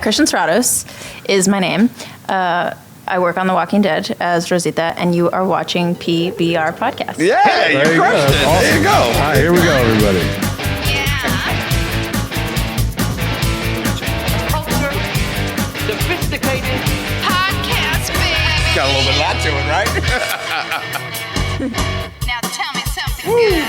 Christian Serratos is my name. I work on The Walking Dead as Rosita, and you are watching PBR Podcast. Yeah, you crushed it. Awesome. There you go. All right, here we go, everybody. Sophisticated podcast, baby. Got a little bit of that to it, right? Now tell me something good.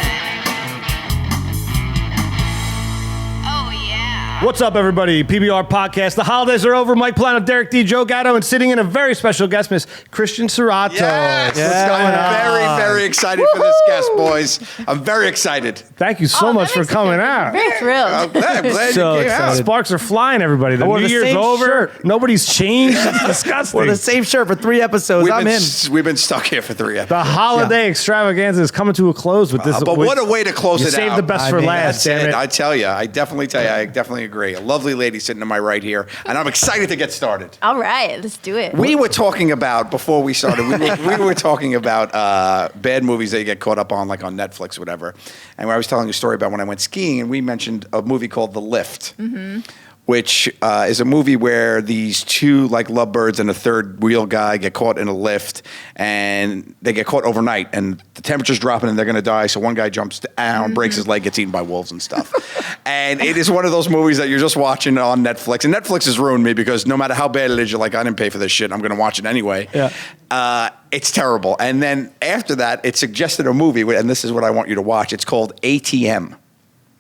Oh, yeah. What's up, everybody? PBR Podcast. The holidays are over. Mike Plano, Derek D, Joe Gatto, and sitting in a very special guest, Miss Christian Serratos. Yes. What's going on? I'm very excited for this guest, boys. I'm very excited. Thank you so much for coming out. Very thrilled. I'm glad So you came out. Sparks are flying, everybody. The wore New the Year's same over. shirt. Nobody's changed. It's disgusting. We're the same shirt for 3 episodes. I'm in. We've been stuck here for 3 episodes. The holiday extravaganza is coming to a close with this. But what a way to close you it out. saved the best for last, That's damn it. it. I tell you. I definitely agree. A lovely lady sitting to my right here, and I'm excited to get started. All right, let's do it. We were talking about, before we started, we were talking about bad movies that you get caught up on, like on Netflix or whatever. And I was telling a story about when I went skiing, and we mentioned a movie called The Lift, which is a movie where these two like lovebirds and a third wheel guy get caught in a lift, and they get caught overnight, and the temperature's dropping and they're going to die. So one guy jumps down, breaks his leg, gets eaten by wolves and stuff. And it is one of those movies that you're just watching on Netflix. And Netflix has ruined me because no matter how bad it is, you're like, I didn't pay for this shit. I'm going to watch it anyway. Yeah. It's terrible. And then after that, it suggested a movie, and this is what I want you to watch. It's called ATM.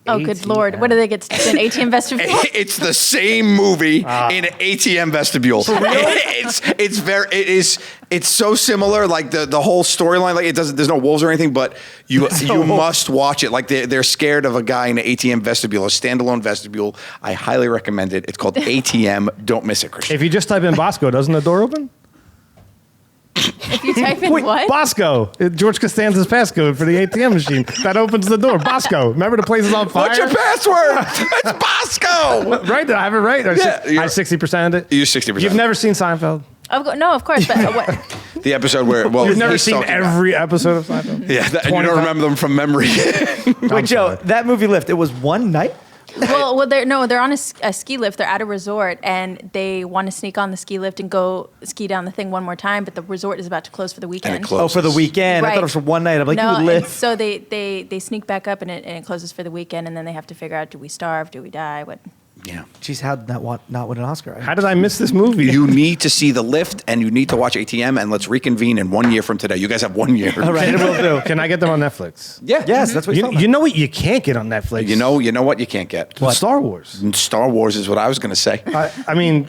Oh, good Lord. What do they get? An ATM vestibule? It's the same movie in an ATM vestibule. It's so similar, like the whole storyline. Like there's no wolves or anything, but you must watch it. Like they're scared of a guy in an ATM vestibule, a standalone vestibule. I highly recommend it. It's called ATM. Don't miss it, Christian. If you just type in Bosco, doesn't the door open? If you type in what? Bosco. George Costanza's passcode for the ATM machine. That opens the door. Bosco. Remember the place is on fire? What's your password? It's Bosco. Right? Did I have it right? Yeah, I 60%ed it. You 60%. You've never seen Seinfeld? No, of course. But what? The episode where, well, You've never he's seen talking about- every episode of Seinfeld? Yeah, and you don't remember them from memory. Wait, Joe, that movie Lift, it was one night? Well, they're on a ski lift. They're at a resort, and they want to sneak on the ski lift and go ski down the thing one more time. But the resort is about to close for the weekend. And it closes. Oh, for the weekend. I Right. thought it was for one night. I'm like, No, you and live. so they sneak back up, and it closes for the weekend, and then they have to figure out: do we starve? Do we die? What? Yeah. Jeez, how did that not win an Oscar? How did I miss this movie? You need to see The Lift, and you need to watch ATM, and let's reconvene in 1 year from today. You guys have 1 year. All right, it will do. Can I get them on Netflix? Yeah. Yes, that's what You know what you can't get on Netflix? You know what you can't get? Star Wars. Star Wars is what I was going to say. I mean,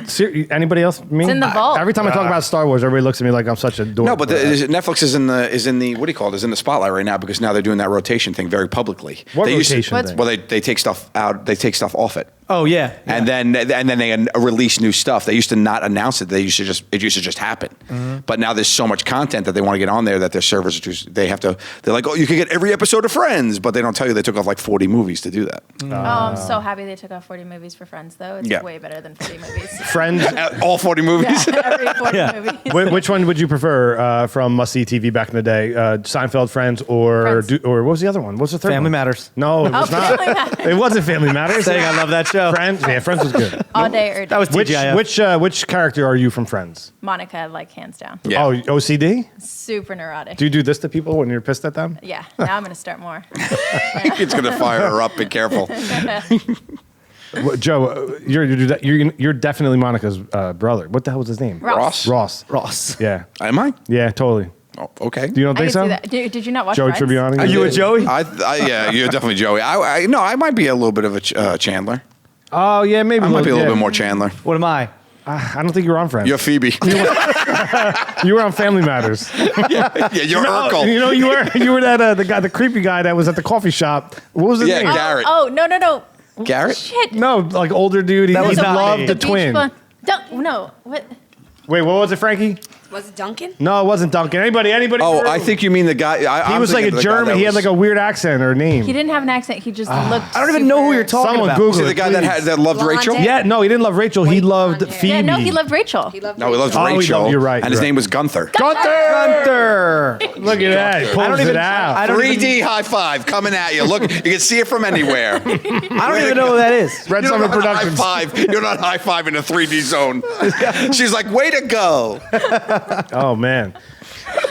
anybody else? Me? It's in the vault. Every time I talk about Star Wars, everybody looks at me like I'm such a dork. No, but Netflix is in the what do you call it? Is in the spotlight right now because now they're doing that rotation thing very publicly. What they rotation thing? Well, they take stuff out. They take stuff off it. Oh, yeah. And then they release new stuff. They used to not announce it. It used to just happen. But now there's so much content that they want to get on there that their servers they're like, oh, you can get every episode of Friends, but they don't tell you they took off like 40 movies to do that. Oh, I'm so happy they took off 40 movies for Friends, though. It's Yeah. way better than 40 movies. Friends. All 40 movies. Yeah, every 40 movies. Which one would you prefer from Must See TV back in the day? Seinfeld, Friends, or what was the other one? What was the third Family one? Matters. No, it was not. Family Matters. It wasn't Family Matters. Saying I love that show. Friends. Yeah, Friends was good. All day or That was TGIF. Which character are you from Friends? Monica, like, hands down. Yeah. Oh, OCD? Super neurotic. Do you do this to people when you're pissed at them? Yeah, now I'm going to start more. It's going to fire her up. Be careful. Joe, you're definitely Monica's brother. What the hell was his name? Ross. Ross. Yeah. Am I? Yeah, totally. Oh, okay. You don't I think can so? see that. Did you not watch Joey Friends? Tribbiani? Are you a Joey? Yeah, you're definitely Joey. I might be a little bit of a Chandler. Oh, yeah, maybe. I might be a little yeah. bit more Chandler. What am I? I don't think you were on Friends. You're Phoebe. You were on Family Matters. Yeah, you're Urkel. You know, you were that the creepy guy that was at the coffee shop. What was his Yeah, name? Garrett. Oh, no. Garrett? Shit. No, like older dude. He That was he not loved me. the beach twin. fun. No, what? Wait, what was it, Frankie? Was it Duncan? No, it wasn't Duncan. Anybody? Oh, I think you mean the guy. He was like a German. He had like a weird accent or name. He didn't have an accent. He just looked. I don't even know who super- you're talking Someone about. Google Was it the it, guy please. that loved Blonde Rachel? hair? Yeah, no, he didn't love Rachel. He White loved blonde hair. Phoebe. Yeah, no, he loved Rachel. He loved No, he loves Oh, he Rachel. loved- you're right, And his you're name was Gunther. Gunther. Look at that. He pulls it out. I don't 3D high five coming at you. Look, you can see it from anywhere. I don't even know who that is. Red You Summer don't high Productions. five. You're not high five in a 3D zone. She's like, way to go. Oh man.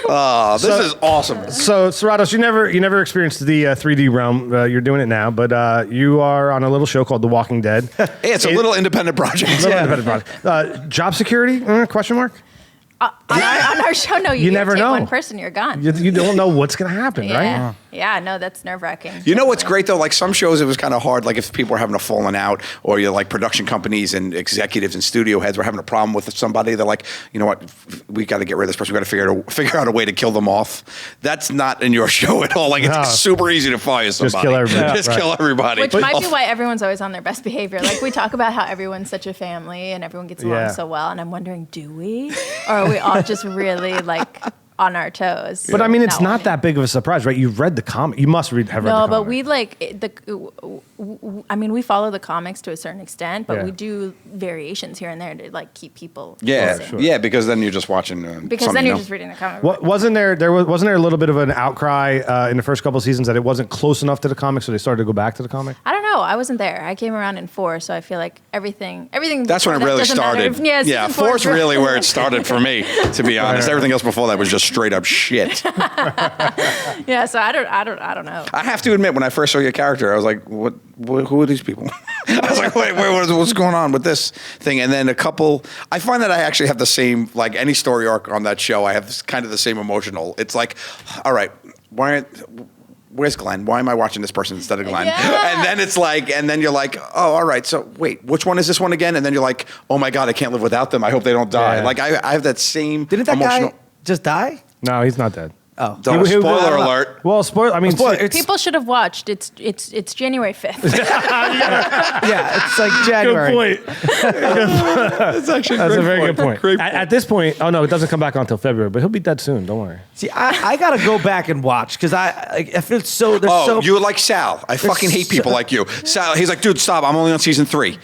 Oh, this is awesome. So Serratos, you never experienced the 3D realm. You're doing it now, but you are on a little show called The Walking Dead. Hey, it's a little independent project. Independent product. Job security? Question mark. On our show, no, You never take know. one person, you're gone. You don't know what's gonna happen, yeah. right? Yeah, no, that's nerve wracking. You know what's great though? Like some shows, it was kind of hard. Like if people were having a falling out, or you're like production companies and executives and studio heads were having a problem with somebody. They're like, you know what? We got to get rid of this person. We got to figure out a way to kill them off. That's not in your show at all. Like No. it's super easy to fire somebody. kill everybody. Just Right. kill everybody. Which might be why everyone's always on their best behavior. Like we talk about how everyone's such a family and everyone gets along Yeah. so well, and I'm wondering, do we, or are we all just really like on our toes? But I mean, it's not wanting- that big of a surprise, right? You've read the comic. You must have read the No, comic. but we like I mean, we follow the comics to a certain extent, but Yeah. we do variations here and there to like keep people yeah, guessing. yeah, because then you're just watching. Because something then you're you know. just reading the comic. What, wasn't there a little bit of an outcry in the first couple of seasons that it wasn't close enough to the comic, so they started to go back to the comic? I don't know. I wasn't there. I came around in 4, so I feel like everything. That's when it before that really doesn't matter. started. Yeah, season 4 is four's really where it started for me, to be honest. Everything else before that was just straight up shit. Yeah, so I don't know. I have to admit, when I first saw your character, I was like, "What? Who are these people?" I was like, "Wait, what's going on with this thing?" And then I find that I actually have the same, like any story arc on that show. I have kind of the same emotional. It's like, all right, where's Glenn? Why am I watching this person instead of Glenn? Yeah. And then it's like, and then you're like, oh, all right. So wait, which one is this one again? And then you're like, oh my God, I can't live without them. I hope they don't die. Yeah. Like I have that same Didn't that emotional. guy just die? No, he's not dead. Oh. Spoiler alert. Well, spoiler. I mean, People should have watched. It's January 5th. Yeah, it's like good January. point. That's actually a very good point. At this point, oh no, it doesn't come back until February, but he'll be dead soon. Don't worry. See, I got to go back and watch because I feel so. Oh, you were like Sal. I fucking hate people like you. Sal, he's like, dude, stop. I'm only on season 3.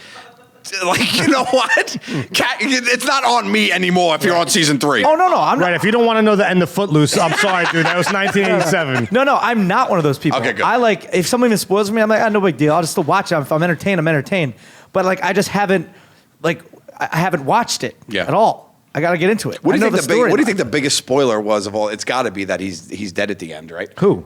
Like, you know what? It's not on me anymore if you're on season 3. Oh no, I'm not. Right. If you don't want to know the end of Footloose, I'm sorry, dude. That was 1987. No, I'm not one of those people. Okay, good. I like if someone even spoils me, I'm like, no big deal. I'll just still watch it. If I'm entertained, I'm entertained. But like, I just haven't, like, I haven't watched it at all. I got to get into it. What do you I know think the story. what do you think the biggest spoiler was of all? It's got to be that he's dead at the end, right? Who?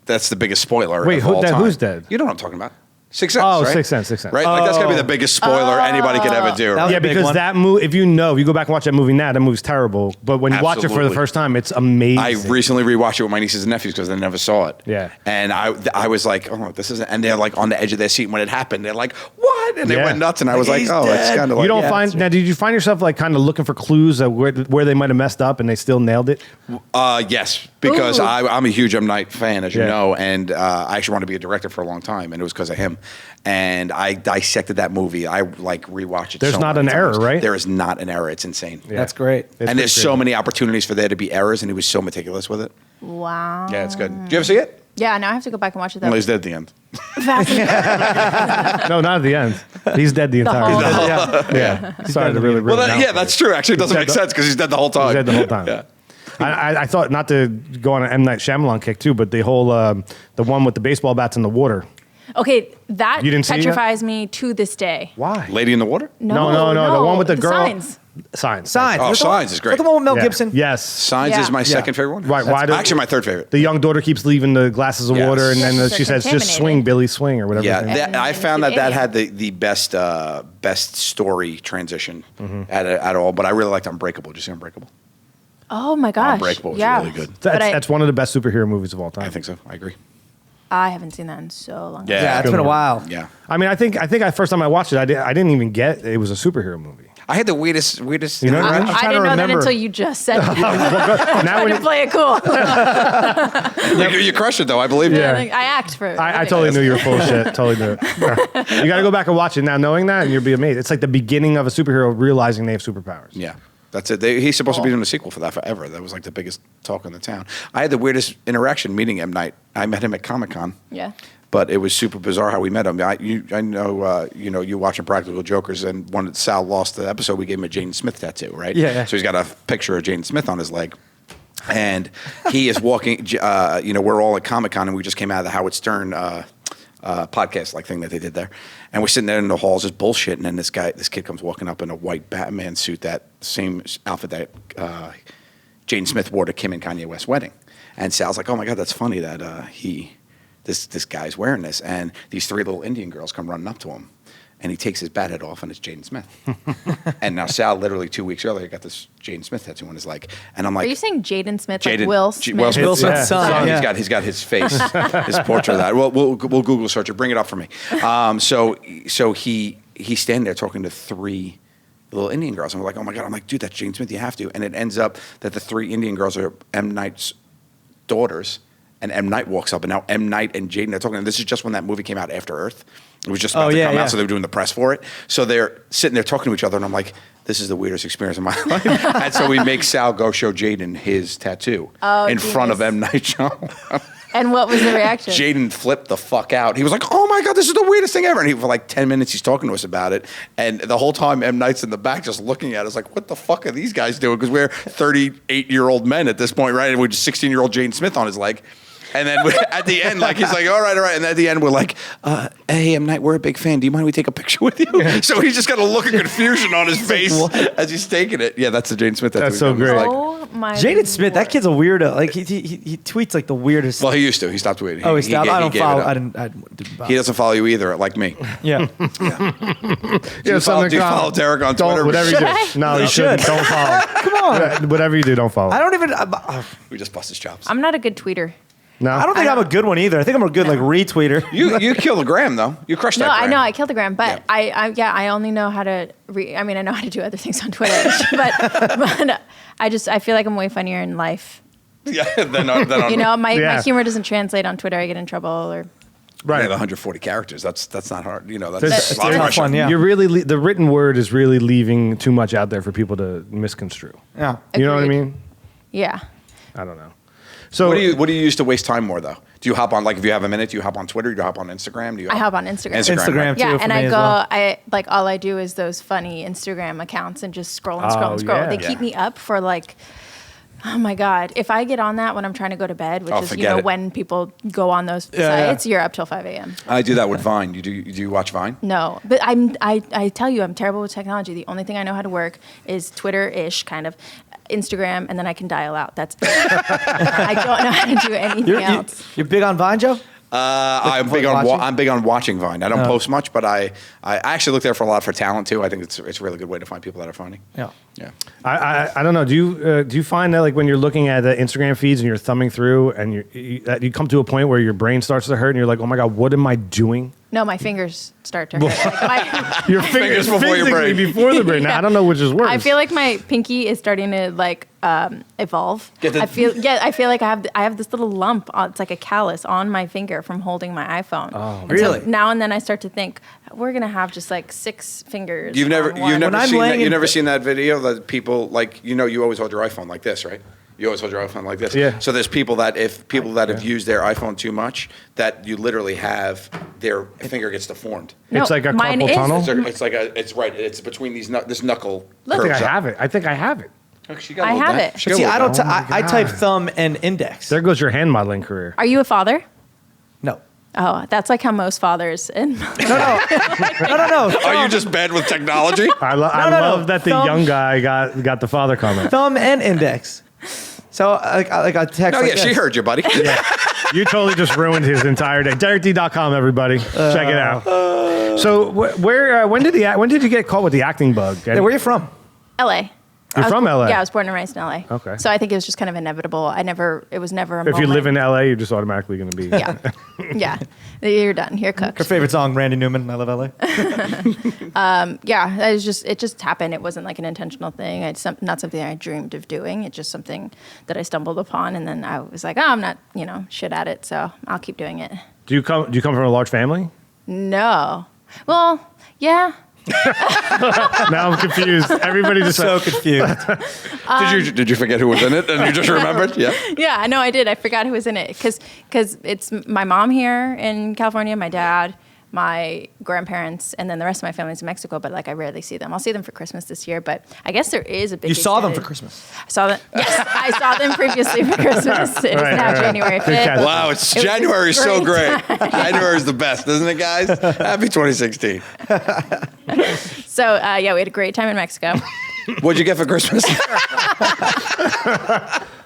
That's the biggest spoiler. Wait, of all time. who's dead? You know what I'm talking about? Sixth Sense. Oh, right? Sixth Sense. Right? Like that's gotta be the biggest spoiler anybody could ever do. That was Yeah, a big because one. that movie, if you go back and watch that movie now, that movie's terrible. But when you watch it for the Absolutely. first time, it's amazing. I recently rewatched it with my nieces and nephews because they never saw it. Yeah. And I was like, oh, this isn't. And they're like on the edge of their seat when it happened. They're like, what? And they Yeah. went nuts. And I was like, He's oh, it's dead. kind of like you don't yeah, find that's now. Did you find yourself like kind of looking for clues of where they might have messed up and they still nailed it? Yes, because Ooh. I'm a huge M. Night fan, as you Yeah. know, and I actually wanted to be a director for a long time, and it was because of him. And I dissected that movie. I like rewatched it. There's so not many an error, times. right? There is not an error. It's insane. That's great. It's And pretty there's so crazy. many opportunities for there to be errors, and he was so meticulous with it. Wow. Yeah, it's good. Did you ever see it? Yeah, now I have to go back and watch it. Well, he's dead at the end. No, not at the end. He's dead the entire whole time. Yeah. Sorry to really. Well, bring it down. that's true. Actually, it doesn't He's make dead sense because he's dead the whole time. He's dead the whole time. Yeah. I thought not to go on an M. Night Shyamalan kick too, but the whole the one with the baseball bats in the water. Okay, that You didn't see it yet? petrifies me to this day. Why? Lady in the Water? No, the one with the girl. Signs. Signs. Signs. Oh, Is that the one- Signs is great. that the one with Mel Yeah. Gibson? Yes. Signs Yeah. is my Yeah. second favorite one. Right, That's why do- actually my third favorite. The young daughter keeps leaving the glasses of Yes. water, and then Yes, she they're says, "Just swing, contaminated. Billy, swing," or whatever. Yeah, his name is. And- I and found it's that an had the best story transition at all. But I really liked Unbreakable. Did you see Unbreakable? Oh my gosh. Unbreakable was yeah. really good. But That's one of the best superhero movies of all time. I think so. I agree. I haven't seen that in so long. Yeah. Yeah, it's Good been a one. while. Yeah. I mean, I think first time I watched it, I didn't even get it was a superhero movie. I had the weirdest. You know what I interaction. mean? I trying didn't to know that remember. until you just said it. Now Trying when to play it cool. You crushed it though. I believe. Yeah. I act for it. I totally knew you were full of shit. Totally knew it. You got to go back and watch it now, knowing that, and you'll be amazed. It's like the beginning of a superhero realizing they have superpowers. Yeah. That's it. He's supposed to be doing a sequel for that forever. That was like the biggest talk in the town. I had the weirdest interaction meeting M. Night. I met him at Comic-Con. Yeah. But it was super bizarre how we met him. I know, you watching Practical Jokers, and when Sal lost the episode, we gave him a Jaden Smith tattoo, right? Yeah. So he's got a picture of Jaden Smith on his leg. And he is walking, we're all at Comic-Con, and we just came out of the Howard Stern podcast like thing that they did there. And we're sitting there in the halls just bullshitting, and this kid comes walking up in a white Batman suit, that same outfit that Jaden Smith wore to Kim and Kanye West's wedding. And Sal's like, oh my God, that's funny that this guy's wearing this. And these 3 little Indian girls come running up to him. And he takes his bat head off, and it's Jaden Smith. And now Sal, literally 2 weeks earlier, got this Jaden Smith tattoo on his leg. And I'm like, Are you saying Jaden Smith, like Will Smith? Will Smith's Yeah. son. Yeah. He's got his face, his portrait of that. We'll Google search it. Bring it up for me. So he's standing there talking to 3 little Indian girls. And we're like, oh my God. I'm like, dude, that's Jaden Smith. You have to. And it ends up that the 3 Indian girls are M. Night's daughters. And M. Night walks up, and now M. Night and Jaden are talking. And this is just when that movie came out, After Earth. It was just about to come out, so they were doing the press for it. So they're sitting there talking to each other, and I'm like, this is the weirdest experience of my life. And so we make Sal go show Jaden his tattoo in front of M. Night Shyamalan. And what was the reaction? Jaden flipped the fuck out. He was like, oh my God, this is the weirdest thing ever. And for like 10 minutes, he's talking to us about it. And the whole time, M. Night's in the back just looking at us like, what the fuck are these guys doing? Because we're 38-year-old men at this point, right? And we're just 16-year-old Jaden Smith on his leg. And then at the end, like, he's like, all right. And at the end, we're like, hey, M. Night, we're a big fan. Do you mind we take a picture with you? So he's just got a look of confusion on his face as he's taking it. Yeah, that's the Jaden Smith. That's so great. Oh my Jaden Smith, that Lord. kid's a weirdo. Like he tweets like the weirdest. Well, he used to. He stopped tweeting. he stopped. I don't gave it follow. up. I didn't follow. He doesn't follow you either, like me. Yeah. Do you follow Derek on Twitter? Whatever you Should do. I? No, you should. shouldn't. Don't follow. Come on. Whatever you do, don't follow. I don't even. We just bust his chops. I'm not a good tweeter. No, I don't think I'm a good one either. I think I'm a good like retweeter. You killed the gram though. You crushed No, that I gram. know I killed the gram, but Yeah. I only know how to. I mean, I know how to do other things on Twitter, but I feel like I'm way funnier in life. Yeah, then on My humor doesn't translate on Twitter. I get in trouble or. Right, 140 characters. That's not hard. That's There's- a lot of tough pressure. one, yeah. You're really the written word is really leaving too much out there for people to misconstrue. Yeah. You know what I Agreed. mean? Yeah. I don't know. So What do you use to waste time more though? Do you hop on, like, if you have a minute, do you hop on Twitter? Do you hop on Instagram? I hop on Instagram. Instagram, right? too. Yeah, for and me I as go. well. I like all I do is those funny Instagram accounts and just scroll and scroll and scroll. yeah. They keep me up for like. Oh my God! If I get on that when I'm trying to go to bed, which is forget it. when people go on those sites, you're up till 5 a.m. I do that with Vine. Do you watch Vine? No, but I tell you, I'm terrible with technology. The only thing I know how to work is Twitter-ish, kind of, Instagram, and then I can dial out. That's it. I don't know how to do anything else. You're big on Vine, Joe? I'm big on watching Vine. I don't post much, but I actually look there for a lot for talent too. I think it's a really good way to find people that are funny. Yeah. Yeah. I don't know. Do you find that like when you're looking at the Instagram feeds and you're thumbing through and you come to a point where your brain starts to hurt and you're like, oh my God, what am I doing? No, my fingers start to hurt. Like Your fingers before your physically brain. before the brain. Now, I don't know which is worse. I feel like my pinky is starting to like evolve. I feel like I have this little lump. It's like a callus on my finger from holding my iPhone. Oh, And really? So now and then I start to think we're gonna have just like 6 fingers. You've never on one. seen that video that people like, you always hold your iPhone like this, right? You always hold your iPhone like this. Yeah. So there's people that have used their iPhone too much, that you literally have their finger gets deformed. No, It's like a mine carpal is- tunnel? It's between this knuckle. I think I curves up. have it. I think I have it. Oh, she got a I little have dent. it. She got a See, little I don't. dent. I type thumb and index. There goes your hand modeling career. Are you a father? No. Oh, that's like how most fathers and No. Are you just bad with technology? I no. love that the Thumb. young guy got the father comment. Thumb and index. So like I text. Oh like yeah, she this. heard you, buddy. You totally just ruined his entire day. DerekD.com, everybody. Check it out. So when did you get caught with the acting bug? Hey, where are you from? LA. You're from LA? Yeah, I was born and raised in LA. Okay. So I think it was just kind of inevitable. It was never a If you moment. live in LA, you're just automatically going to be. Yeah. Yeah. You're done. You're Her cooked. favorite song, Randy Newman. I love LA. Yeah. It just happened. It wasn't like an intentional thing. It's not something I dreamed of doing. It's just something that I stumbled upon. And then I was like, oh, I'm not, shit at it. So I'll keep doing it. Do you come from a large family? No. Well, yeah. Now I'm confused. Everybody just So confused. Did you forget who was in it and you just remembered? Yeah. Yeah, I know I did. I forgot who was in it because it's my mom here in California, my dad, my grandparents, and then the rest of my family's in Mexico. But like, I rarely see them. I'll see them for Christmas this year. But I guess there is a big. You saw them for extended- Christmas. I saw them. Yes, I saw them previously for Christmas. It is Right, now right. January 5th. Wow, it's It was a January is so great great. January is the best, isn't it, guys? Happy 2016. So yeah, we had a great time in Mexico. What'd you get for Christmas?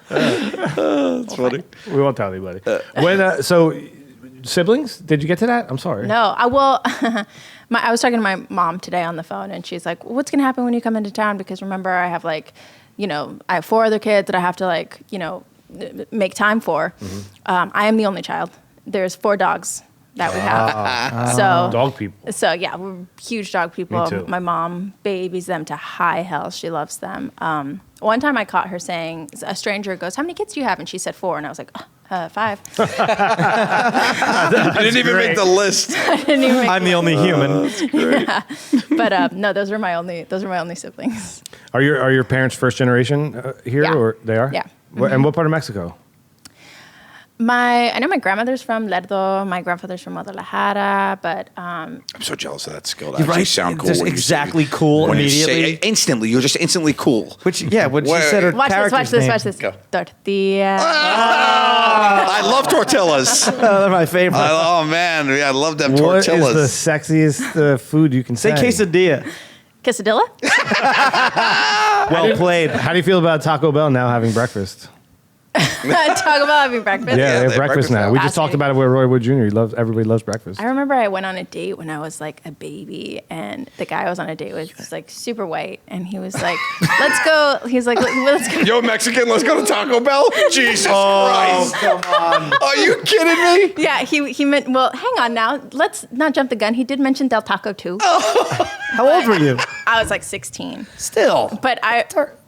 That's funny. we won't tell anybody. When so siblings? Did you get to that? I'm sorry. No, I will. I was talking to my mom today on the phone, and she's like, "What's gonna happen when you come into town? Because remember, I have I have 4 other kids that I have to make time for. I am the only child. There's 4 dogs that we have. So Dog people. So yeah, we're huge dog people. Me too. My mom babies them to high hell. She loves them. One time I caught her saying, a stranger goes, "How many kids do you have?" And she said 4, and I was like, 5. I didn't even make the list. I'm the only human. But no, those are my only siblings. Are your parents first generation here, Yeah. or they are? Yeah. And what part of Mexico? I know my grandmother's from Lerdo, my grandfather's from Guadalajara, but I'm so jealous of that skill. That You're actually right. sound cool. Just when you exactly say, cool when you immediately. say it instantly. You're just instantly cool. Which, yeah, when she Wait. said her watch character's name. Go. Tortilla. I love tortillas. They're my favorite. Oh man, I love them What is tortillas. the sexiest food you can Say say? quesadilla. Quesadilla? Well played. How do you feel about Taco Bell now having breakfast? Talk about having breakfast. Yeah, they have they have breakfast breakfast now. now. We just talked about it with Roy Wood Jr. Everybody loves breakfast. I remember I went on a date when I was like a baby, and the guy I was on a date with was like super white, and he was like, "Let's go." He's like, "Let's go." Yo, Mexican, let's go to Taco Bell. Jesus Christ! Come on. Are you kidding me? Yeah, he meant. Well, hang on now. Let's not jump the gun. He did mention Del Taco too. How old were you? I was like 16, Still. but I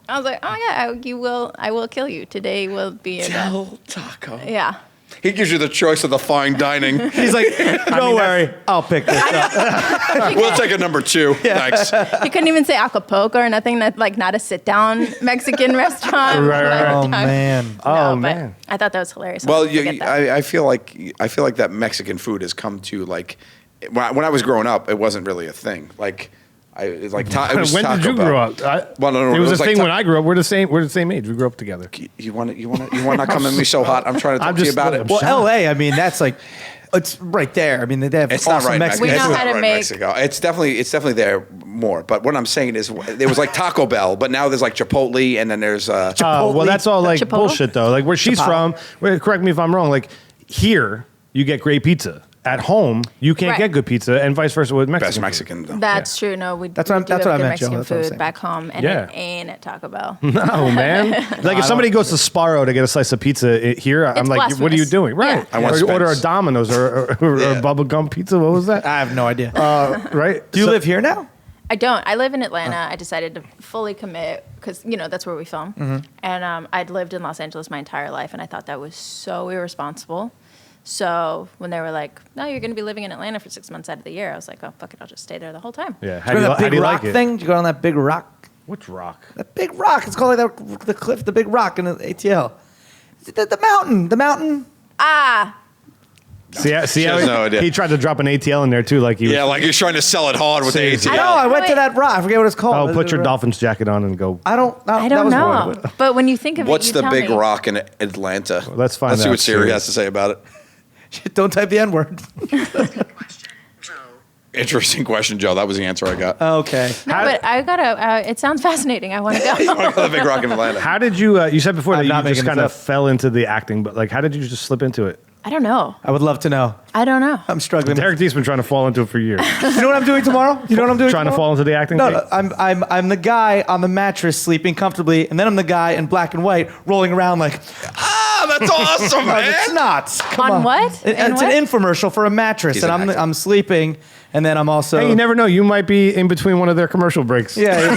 was like, "Oh yeah, I will kill you. Today will be your death." Del Taco. Yeah. He gives you the choice of the fine dining. He's like, don't worry, I'll pick this up. We'll take a number 2. Thanks. He couldn't even say Acapulco or nothing. That like not a sit down Mexican restaurant. Right. Oh, man. No, Oh, but man. I thought that was hilarious. Well, I'll forget that. I feel like that Mexican food has come to like when I was growing up, it wasn't really a thing. Like it was when Taco did you Bell. grow up? Well, no, it was it a was like thing ta- when I grew up. We're the same age. We grew up together. You want to not come at me so hot? I'm trying to talk to you just- about it. Well, Shut LA, I mean, that's like, it's right there. I mean, they have It's not awesome right, Mexican We Mexico. know It's how not to right, make- Mexico. It's definitely there more. But what I'm saying is, there was like Taco Bell, but now there's like Chipotle, and then there's Well, that's all like Chipotle? bullshit, though. Like where she's from, correct me if I'm wrong. Like here, you get great pizza. At home, you can't Right. get good pizza, and vice versa with Mexican. best food. Mexican. Though. That's true. No, we That's we what do I'm- that's have what I good meant, Jill. Mexican That's what I'm food saying. back home, and Yeah. it ain't at Taco Bell. No, man. Like if somebody goes to Sparrow to get a slice of pizza here, I'm It's like, what are you blasphemous. doing? Right. Yeah. I want or you order a Spence. Domino's or Yeah. a bubble gum pizza. What was that? I have no idea. Right? Do you So- live here now? I don't. I live in Atlanta. I decided to fully commit because that's where we film, and I'd lived in Los Angeles my entire life, and I thought that was so irresponsible. So when they were like, "No, you're going to be living in Atlanta for 6 months out of the year," I was like, "Oh, fuck it, I'll just stay there the whole time." Yeah. Do you know that big rock like it? thing? Did you go on that big rock? Which rock? That big rock. It's called like the cliff, the big rock in the ATL. The mountain. Ah, See how has no idea. he tried to drop an ATL in there too, like he was. Yeah, like he's trying to sell it hard with the Seriously. I ATL. know. I went to Wait. that rock. I forget what it's called. Oh, put your Dolphins jacket on and go. I don't know. But when you think of What's it, the you tell big me. rock in Atlanta? Let's find Let's see out, what Siri Siri. has to say about it. Don't type the N word. Interesting question, Joe. That was the answer I got. Okay. No, but I gotta. It sounds fascinating. I want to You go. want to go to the big rock in Atlanta? How did you? You said before I'm that not you just making kind this of up. fell into the acting, but like, how did you just slip into it? I don't know. I would love to know. I don't know. I'm struggling. Derek D's been trying to fall into it for years. You know what I'm doing tomorrow? You know what I'm doing Trying to tomorrow? fall into the acting. No, thing? no, I'm the guy on the mattress sleeping comfortably, and then I'm the guy in black and white rolling around like, That's awesome, no, man. it's not. Come On what? It's In what? an infomercial for a mattress, He's and an actor. I'm sleeping, and then I'm also. Hey, you never know. You might be in between one of their commercial breaks. Yeah.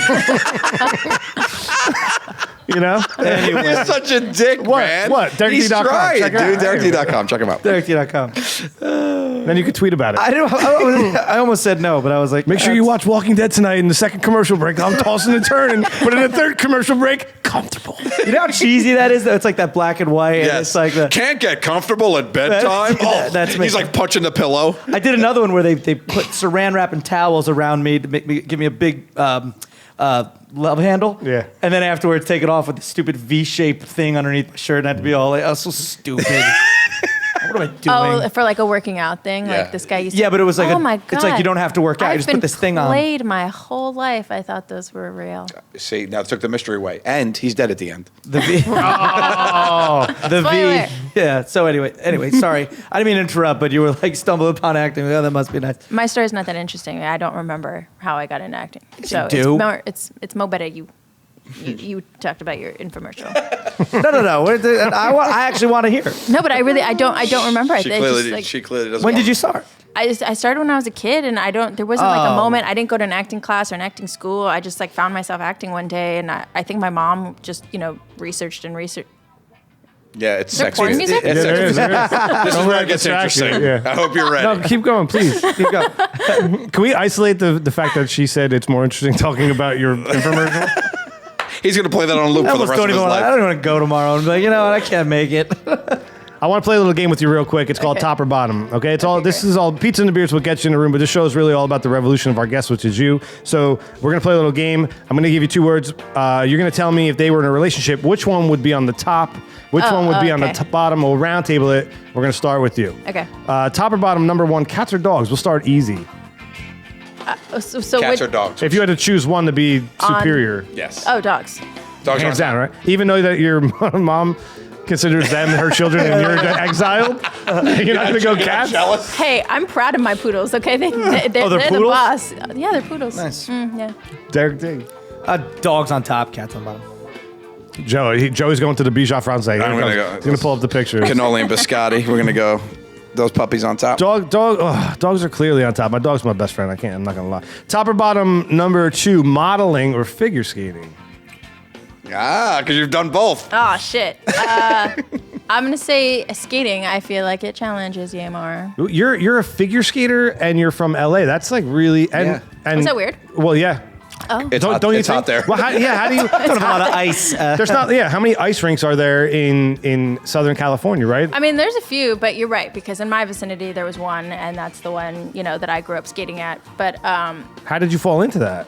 You know? You're such a dick, man. What? He's DerekD.com. trying, Check it out. dude. DerekD.com. Check him out. DerekD.com. Then you could tweet about it. I almost said no, but I was like, Make sure you watch Walking Dead tonight in the second commercial break. I'm tossing and turning. But in the third commercial break, comfortable. You know how cheesy that is? Though? It's like that black and white. And Yes. it's like the. Can't get comfortable at bedtime. That's me. He's like punching the pillow. I did another one where they put saran wrap and towels around me to give me a big love handle. Yeah. And then afterwards take it off with the stupid V-shaped thing underneath my shirt and I had to be all like, oh, so stupid. What am I doing? Oh, for like a working out thing, Yeah. like this guy used to. Yeah, but it was like oh my God. it's like you don't have to work out. I've You just been put this thing on. played my whole life. I thought those were real. See, now it took the mystery away. And he's dead at the end. The V. The Spoiler. V. Yeah. So anyway, sorry. I didn't mean to interrupt, but you were like stumbled upon acting. Oh, that must be nice. My story's not that interesting. I don't remember how I got into acting. So do. It's mo better you talked about your infomercial. No. I actually want to hear. No, but I don't remember. She clearly doesn't. When did you start? I started when I was a kid, and there wasn't like a moment. I didn't go to an acting class or an acting school. I just like found myself acting one day, and I think my mom just researched. Yeah, it's Is there sexy. porn music? It's There is, sexy. there is. This is where it gets Distracted, interesting. yeah. I hope you're ready. No, keep going, please. Keep going. Can we isolate the fact that she said it's more interesting talking about your infomercial? He's going to play that on loop I for the almost rest don't of his even. life. I don't want to go tomorrow and be like, you know what? I can't make it. I want to play a little game with you real quick. It's called Top or Bottom. Okay, it's all. This is all. Pizza and the beer is what gets you in the room, but this show is really all about the revolution of our guest, which is you. So we're gonna play a little game. I'm gonna give you two words. You're gonna tell me if they were in a relationship, which one would be on the top, which one would be on the okay. bottom. We'll round table it. We're gonna start with you. Okay. Top or bottom, number one, cats or dogs? We'll start easy. So Cats or dogs? If you had to choose one to be superior, Yes. Oh, dogs. Dogs hands are down, right? Even though that your mom considers them her children and you're exiled, you're not gonna go cats. Jealous. Hey, I'm proud of my poodles. Okay, they're the poodles? boss. Yeah, they're poodles. Nice. Yeah. Derek D. Dogs on top, cats on bottom. Joey's going to the Bichon Francais. I'm gonna go. He's gonna pull up the pictures. Cannoli and biscotti. We're going to go. Those puppies on top. Dogs are clearly on top. My dog's my best friend. I'm not gonna lie. Top or bottom, number two, modeling or figure skating? Because you've done both. Oh shit. I'm gonna say skating. I feel like it challenges you more. You're a figure skater and you're from LA. That's like really and Is that weird? Well, yeah. Oh. It's hot, Don't you it's think? hot there. Well, how do you? Don't have a lot of ice. There's not. Yeah. How many ice rinks are there in Southern California? Right. I mean, there's a few, but you're right because in my vicinity there was one, and that's the one that I grew up skating at. But how did you fall into that?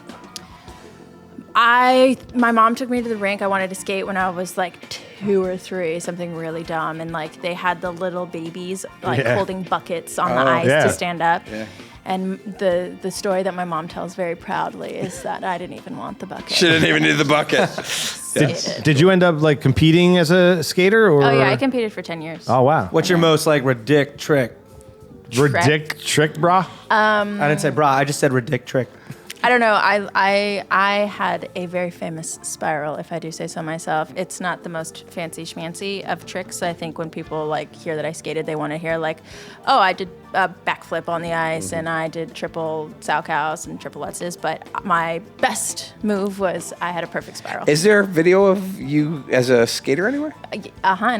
my mom took me to the rink. I wanted to skate when I was like 2 or 3, something really dumb, and like they had the little babies like holding buckets on the ice to stand up. Yeah. And the story that my mom tells very proudly is that I didn't even want the bucket. She didn't even need the bucket. Did you end up like competing as a skater or? Oh yeah, I competed for 10 years. Oh wow. What's your most like ridic trick? Ridic trick, brah? I didn't say bra. I just said ridic trick. I don't know. I had a very famous spiral, if I do say so myself. It's not the most fancy schmancy of tricks. I think when people like hear that I skated, they want to hear like, oh, I did a backflip on the ice and I did triple Saukaus and triple Lutzes. But my best move was I had a perfect spiral. Is there a video of you as a skater anywhere? In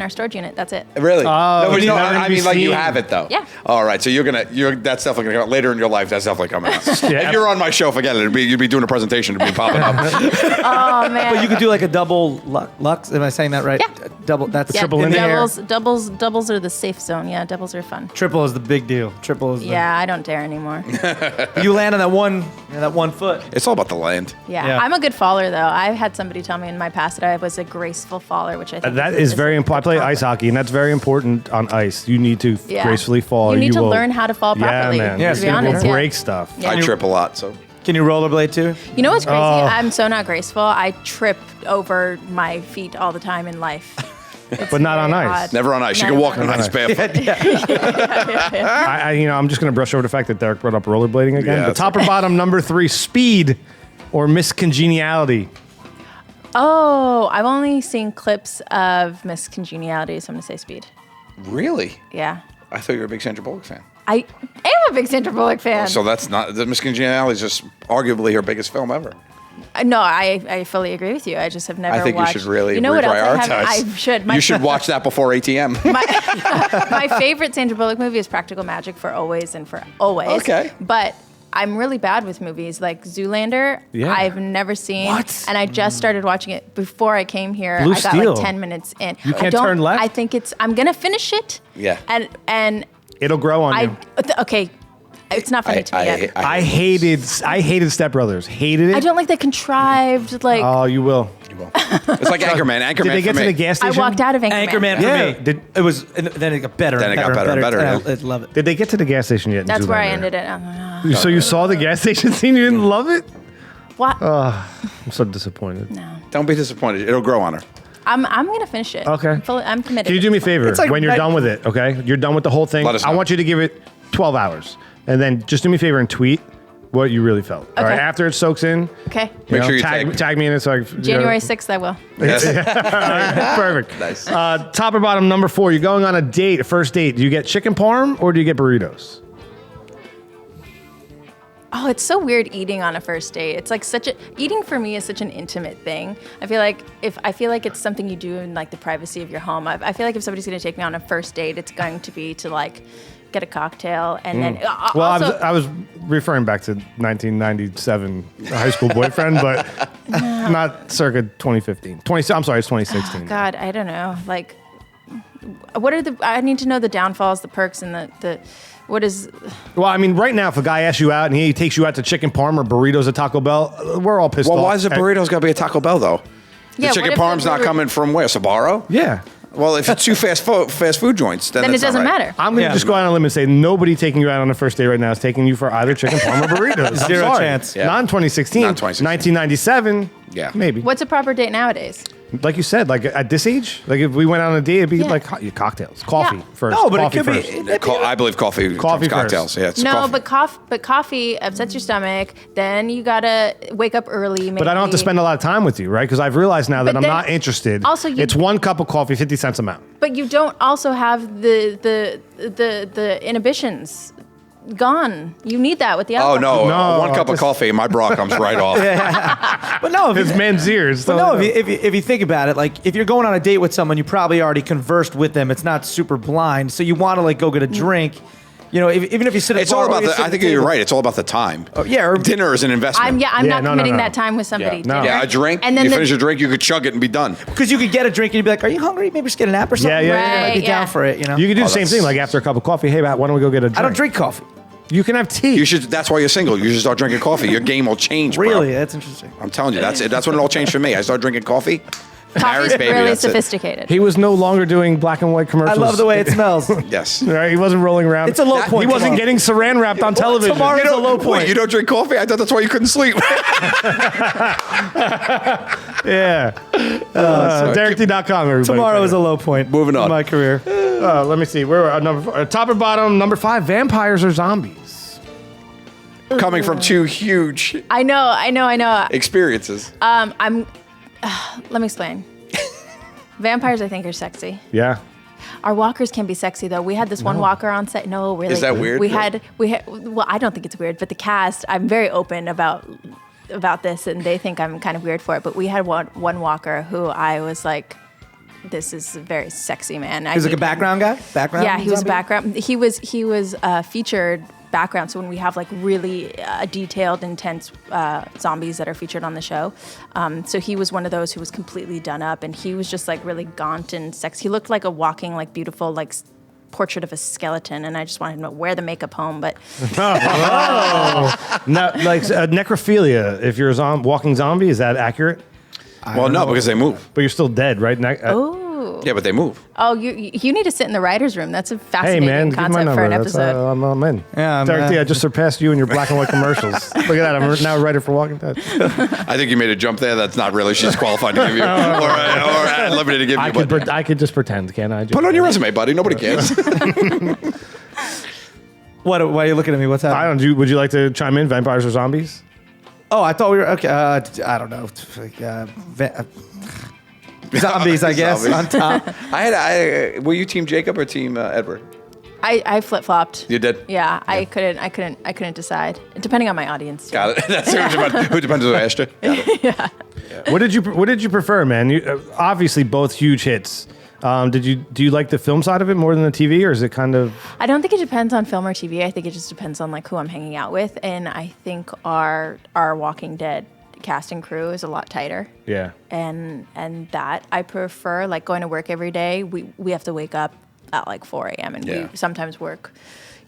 our storage unit. That's it. Really? Oh, no, but it's no, never gonna I be mean, like you seen. have it though. Yeah. All right. So that's definitely gonna come out later in your life. That's definitely coming out. Yeah. If you're on my show, forget it. You'd be doing a presentation. It'd be popping up. Oh man. But you could do like a double lux. Am I saying that right? Yeah. Double. That's yeah, triple in the air. doubles are the safe zone. Yeah, doubles are fun. Triple is the big deal. Triple is the. Yeah, I don't dare anymore. You land on that one foot. It's all about the land. Yeah, I'm a good faller though. I've had somebody tell me in my past that I was a graceful faller, which I think That is very important. I play ice hockey, and that's very important on ice. You need to gracefully fall. You need to will- learn how to fall properly. Yeah, man. Yeah, to be you will honest, break stuff. Yeah. I trip a lot, so. Can you rollerblade too? You know what's crazy? Oh. I'm so not graceful. I trip over my feet all the time in life. It's But not on very ice. odd. Never on ice. You Never can walk on on ice barefoot. I'm just going to brush over the fact that Derek brought up rollerblading again. Yeah, But that's top or bottom, number 3, speed or Miss Congeniality? Oh, I've only seen clips of Miss Congeniality, so I'm gonna say speed. Really? Yeah. I thought you were a big Sandra Bullock fan. I am a big Sandra Bullock fan. So that's not the Miss Congeniality is just arguably her biggest film ever. No, I fully agree with you. I just have never I think watched. you should really You know what else reprioritize. I should. You should watch that before ATM. My favorite Sandra Bullock movie is Practical Magic for Always and for Always. Okay. But I'm really bad with movies like Zoolander. Yeah. I've never seen. What? And I just started watching it before I came here. Blue I got Steel. like 10 minutes in. You can't I don't- turn left? I think I'm going to finish it. Yeah. And It'll grow on you. okay. It's not funny to me yet. I hated Step Brothers. Hated it. I don't like the contrived, like, Oh, you will. It's like Anchorman. Anchorman Did they get for to me. the gas I station? walked out of Anchorman. Anchorman for Yeah. me. It was, and then it got better. Then and it got better and better, and yeah. I love it. Did they get to the gas station yet? in That's where I Zoolander? ended it. I'm like, So you saw the gas station scene? You didn't love it? what? I'm so disappointed. No. Don't be disappointed. It'll grow on her. I'm going to finish it. Okay. I'm committed. Can you do me a favor? It's like when you're right- done with it, okay? You're done with the whole thing. Let us I know. want you to give it 12 hours. And then just do me a favor and tweet what you really felt. All right. Okay. After it soaks in, Okay. Make sure you tag me in it so I January 6th, I will. Yes. Perfect. Nice. Top or bottom, number 4. You're going on a first date. Do you get chicken parm or do you get burritos? Oh, it's so weird eating on a first date. It's like eating for me is such an intimate thing. I feel like it's something you do in like the privacy of your home. I feel like if somebody's going to take me on a first date, it's going to be to like get a cocktail and then Well, also, I was referring back to 1997 high school boyfriend, but not circa 2015. I'm sorry, it's 2016. God, I don't know. Like, what are I need to know the downfalls, the perks, and the what is. Well, I mean, right now, if a guy asks you out and he takes you out to chicken parm or burritos at Taco Bell, we're all pissed off. Well, why is the burritos got to be a Taco Bell, though? Yeah, The chicken what if parm's the not burri- coming from where? Sbarro? Yeah. Well, if it's two fast food joints, then Then it that's not doesn't right. matter. I'm going to just go out on a limb and say nobody taking you out on a first date right now is taking you for either chicken parm or burritos. I'm Zero sorry. chance. Yeah. Not in 2016. Not in 2016. 1997. Yeah. Maybe. What's a proper date nowadays? Like you said, like at this age, like if we went on a date, it'd be Yeah. like cocktails, coffee Yeah. first. No, but it coffee could be- first. I believe coffee Coffee trumps first. cocktails. Yeah, it's No, coffee. but coffee upsets your stomach. Then you gotta wake up early. Maybe. But I don't have to spend a lot of time with you, right? Because I've realized now that But I'm then- not interested. also you- it's one cup of coffee, 50 cents amount. But you don't also have the inhibitions gone. You need that with the Oh alcohol. no! No, One cup of just- coffee, my bra comes right off. But no, if It's you, man's ears. but no, if you think about it, like if you're going on a date with someone, you probably already conversed with them. It's not super blind, so you want to like go get a drink. You know, even if you sit at It's a bar all about or you sit the. I at think the you're table. right. It's all about the time. Yeah, or Dinner is an investment. I'm Yeah, not no, committing no. that time with somebody. No. Dinner. Yeah, a drink. And then you the- finish your drink, you could chug it and be done. because you could get a drink and you'd be like, "Are you hungry? Maybe just get a nap or something." Yeah, I might be Right, down yeah. for it. You know, You can do the same that's- thing. Like after a cup of coffee, hey, Matt, why don't we go get a drink? I don't drink coffee. You can have tea. You should. That's why you're single. You should start drinking coffee. Your game will change. Bro. Really, that's interesting. I'm telling you, that's it. That's when it all changed for me. I started drinking coffee. Coffee's Married, baby, really that's it. sophisticated. He was no longer doing black and white I commercials. love the way it smells. Yes. Right? He wasn't rolling around. It's a low point He wasn't tomorrow. getting saran wrapped on television. tomorrow- It's a low point. Wait, you don't drink coffee? I thought that's why you couldn't sleep. Yeah. DerekD.com, everybody. Tomorrow is a low point. Moving on. in my career. Let me see. Where top or bottom? Number 5. Vampires or zombies? Coming from two huge I know. experiences. Let me explain. Vampires, I think, are sexy. Yeah. Our walkers can be sexy though. We had this one walker on set. No, really. Is that weird? We had. Well, I don't think it's weird, but the cast. I'm very open about this, and they think I'm kind of weird for it. But we had one walker who I was like, this is a very sexy man. He was like a background guy. Background. Yeah, he was zombie? background. He was featured background. So when we have like really detailed, intense zombies that are featured on the show, so he was one of those who was completely done up, and he was just like really gaunt and sexy. He looked like a walking, like beautiful, like portrait of a skeleton, and I just wanted to wear the makeup home. But No, like necrophilia. If you're a walking zombie, is that accurate? Well, no, because they move. But you're still dead, right? Yeah, but they move. you need to sit in the writer's room. That's a Hey fascinating man, give my concept number. for an That's, episode. I'm in. Yeah, Derek man. D, I just surpassed you in your black and white commercials. Look at that. I'm now a writer for Walking Dead. I think you made a jump there. That's not really. She's qualified to give you, or at liberty to give you. But I could just pretend, can't I? put it on your resume, buddy. Nobody cares. What? Why are you looking at me? What's happening? I don't. Would you like to chime in? Vampires or zombies? Oh, I thought we were okay. I don't know. Zombies, I guess. Zombies. On top. Were you Team Jacob or Team Edward? I flip flopped. You did? Yeah, I couldn't decide. Depending on my audience. Too. Got it. That's who depends on the asked you. Yeah. What did you prefer, man? Obviously, both huge hits. Do you like the film side of it more than the TV, or is it kind of? I don't think it depends on film or TV. I think it just depends on like who I'm hanging out with, and I think our Walking Dead cast and crew is a lot tighter. Yeah. And that I prefer, like going to work every day. We have to wake up at like 4 a.m. and we sometimes work,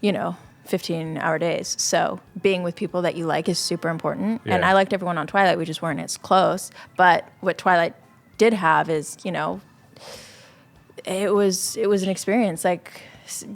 15-hour days. So being with people that you like is super important. Yeah. And I liked everyone on Twilight. We just weren't as close. But what Twilight did have is, it was an experience. Like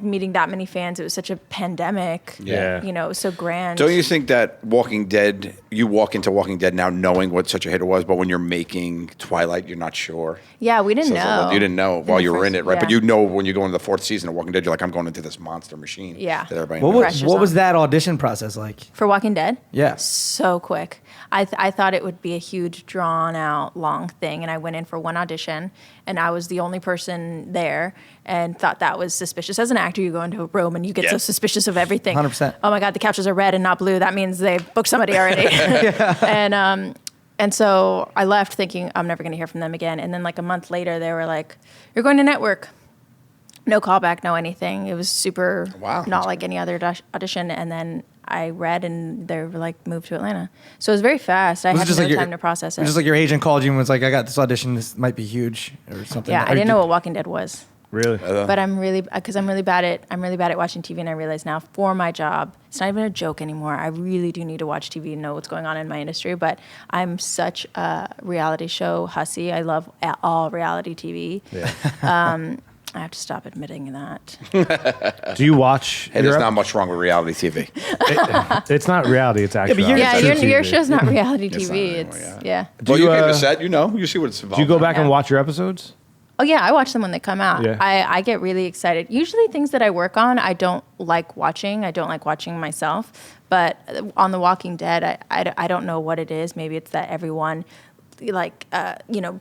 meeting that many fans. It was such a pandemic. Yeah. It was so grand. Don't you think that Walking Dead, you walk into Walking Dead now knowing what such a hit it was, but when you're making Twilight, you're not sure? Yeah, we didn't So it's like, know. well, you didn't know while you were in it, right? yeah. But you know when you go into the 4th season of Walking Dead, you're like, I'm going into this monster machine. Yeah. That everybody What knows. was, what was that audition process like? For Walking Dead? Yeah. So quick. I thought it would be a huge, drawn-out, long thing, and I went in for one audition, and I was the only person there, and thought that was suspicious. As an actor, you go into a room, and you get so suspicious of everything. 100%. Oh, my God, the couches are red and not blue. That means they booked somebody already. And so I left thinking I'm never going to hear from them again, and then like a month later, they were like, you're going to network. No callback, no anything. It was super not like any other audition, and then I read, and they were like, moved to Atlanta. So it was very fast. I had no time to process it. Just like your agent called you and was like, I got this audition. This might be huge or something. Yeah, I didn't know what Walking Dead was. Really? But I'm really bad at watching TV, and I realize now for my job, it's not even a joke anymore. I really do need to watch TV and know what's going on in my industry. But I'm such a reality show hussy. I love all reality TV. Yeah. I have to stop admitting that. Do you watch? Hey, there's not much wrong with reality TV. It's not reality. It's actually. Your show's not reality It's TV. not anymore, Yeah. Well, you get uh, to set, you see what it's involved Do you go in. back and watch your episodes? Oh yeah, I watch them when they come out. Yeah. I get really excited. Usually things that I work on, I don't like watching. I don't like watching myself. But on The Walking Dead, I don't know what it is. Maybe it's that everyone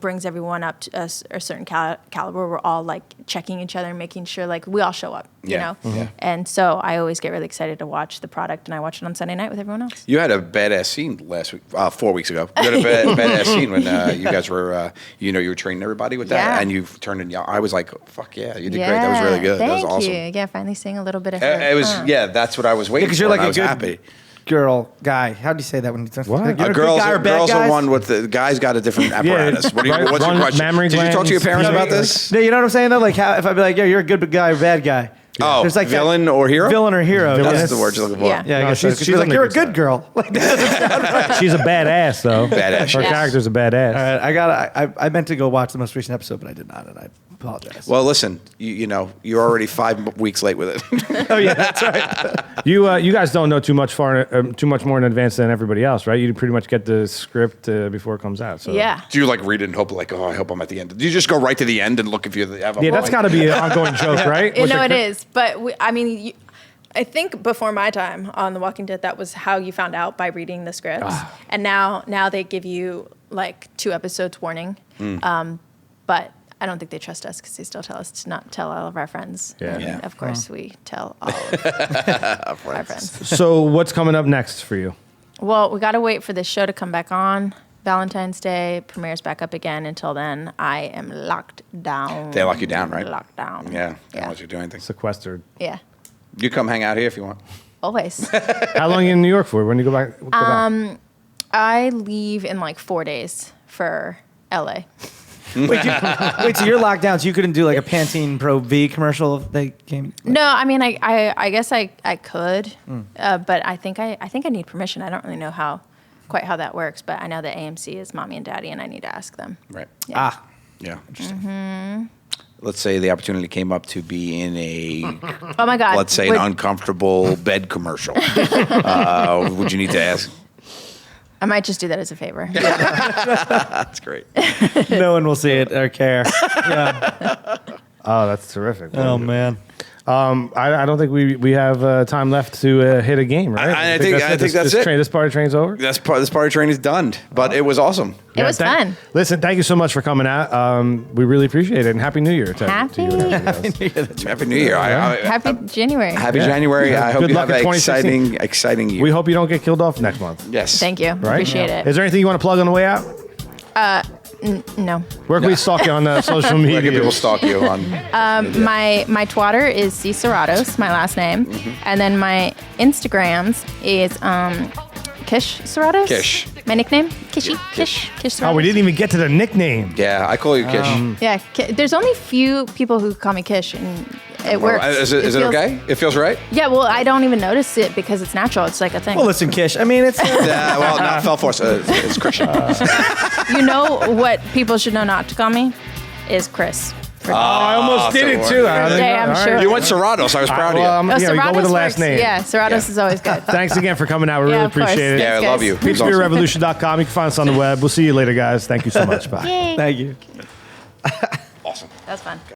brings everyone up to a certain caliber. We're all like checking each other and making sure like we all show up, you know? Mm-hmm. And so I always get really excited to watch the product, and I watch it on Sunday night with everyone else. You had a badass scene last week, 4 weeks ago. You had a badass scene when you guys were, you were training everybody with that, and you turned and I was like, fuck yeah, you did great. That was really good. That was awesome. Thank you. Yeah, finally seeing a little bit of It was, that's what I was waiting for. Because you're like and I a was good happy. girl, guy. How do you say that when you What? Like, you're A girls good guy or bad girls guys? are one with the guys got a different apparatus. What's your Run question? mammary Did you talk to your glands, parents PBR? about this? No, you know what I'm saying though? Like how if I'd be like, yo, you're a good guy or bad guy. Oh, There's like that- villain or hero? Villain or hero. Villain. That's the word you're looking for. Yeah. Yeah, I No, guess she's- she's she's like, on the you're a good good girl. Like, that She's a badass though. Badass, Her yeah. character's a badass. All right, I meant to go watch the most recent episode, but I did not, and I apologize. Well, listen, you're already 5 weeks late with it. Oh yeah, that's right. You guys don't know too much more in advance than everybody else, right? You pretty much get the script before it comes out. So. Yeah. Do you like read it and hope like, I hope I'm at the end? Do you just go right to the end and look if you have a Yeah, that's got to be an ongoing joke, right? It is. But I think before my time on The Walking Dead, that was how you found out by reading the scripts. And now they give you like 2 episodes warning. But I don't think they trust us because they still tell us to not tell all of our friends. Yeah. And Yeah. of course, we tell all of our friends. So what's coming up next for you? Well, we got to wait for this show to come back on. Valentine's Day premieres back up again. Until then, I am locked down. They lock you down, right? Locked down. Yeah. Don't let you do anything. Sequestered. Yeah. You come hang out here if you want. Always. How long are you in New York for? When do you go back? I leave in like 4 days for LA. Wait, so you're locked down, so you couldn't do like a Pantene Pro V commercial if they came? No, I mean, I guess I could, but I think I need permission. I don't really know quite how that works, but I know that AMC is mommy and daddy, and I need to ask them. Right. Yeah. Yeah. Interesting. Let's say the opportunity came up to be in a, Oh my God. let's say, an uncomfortable bed commercial. Would you need to ask? I might just do that as a favor. That's great. No one will see it or care. Yeah. Oh, that's terrific. Oh man. I don't think we have time left to hit a game, right? I think that's it. This part of train's over. This part of train is done, but it was awesome. It was fun. Listen, thank you so much for coming out. We really appreciate it, and Happy New Year to Happy you and everybody else. Happy New Year. Happy January. Happy January. I hope Good you luck have in an 2016. exciting year. We hope you don't get killed off next month. Yes. Thank you. Right? Appreciate it. Is there anything you want to plug on the way out? No. Where can we stalk you on social Where media? can people stalk you on? My Twitter is C Serratos, my last name, and then my Instagrams is Kish Serratos. Kish. My nickname, Kishy. Kish. Kish Serratos. Oh, we didn't even get to the nickname. Yeah, I call you Kish. Yeah, there's only few people who call me Kish, and it works. Is it feels- okay? It feels right? Yeah, well, I don't even notice it because it's natural. It's like a thing. Well, listen, Kish. I mean, it's Yeah, well, not fell force. It's Christian. You know what people should know not to call me is Chris. I almost did it too. Yeah, I'm sure. You went Serratos. I was proud of you. Well, you go with the Serratos last works. name. Yeah, Serratos is always good. Thanks again for coming out. We Yeah, really of course. appreciate it. Yeah, I Thanks, love guys. you. It was awesome. PBRRevolution.com. You can find us on the web. We'll see you later, guys. Thank you so much. Bye. Yay. thank you. Awesome. That's fun.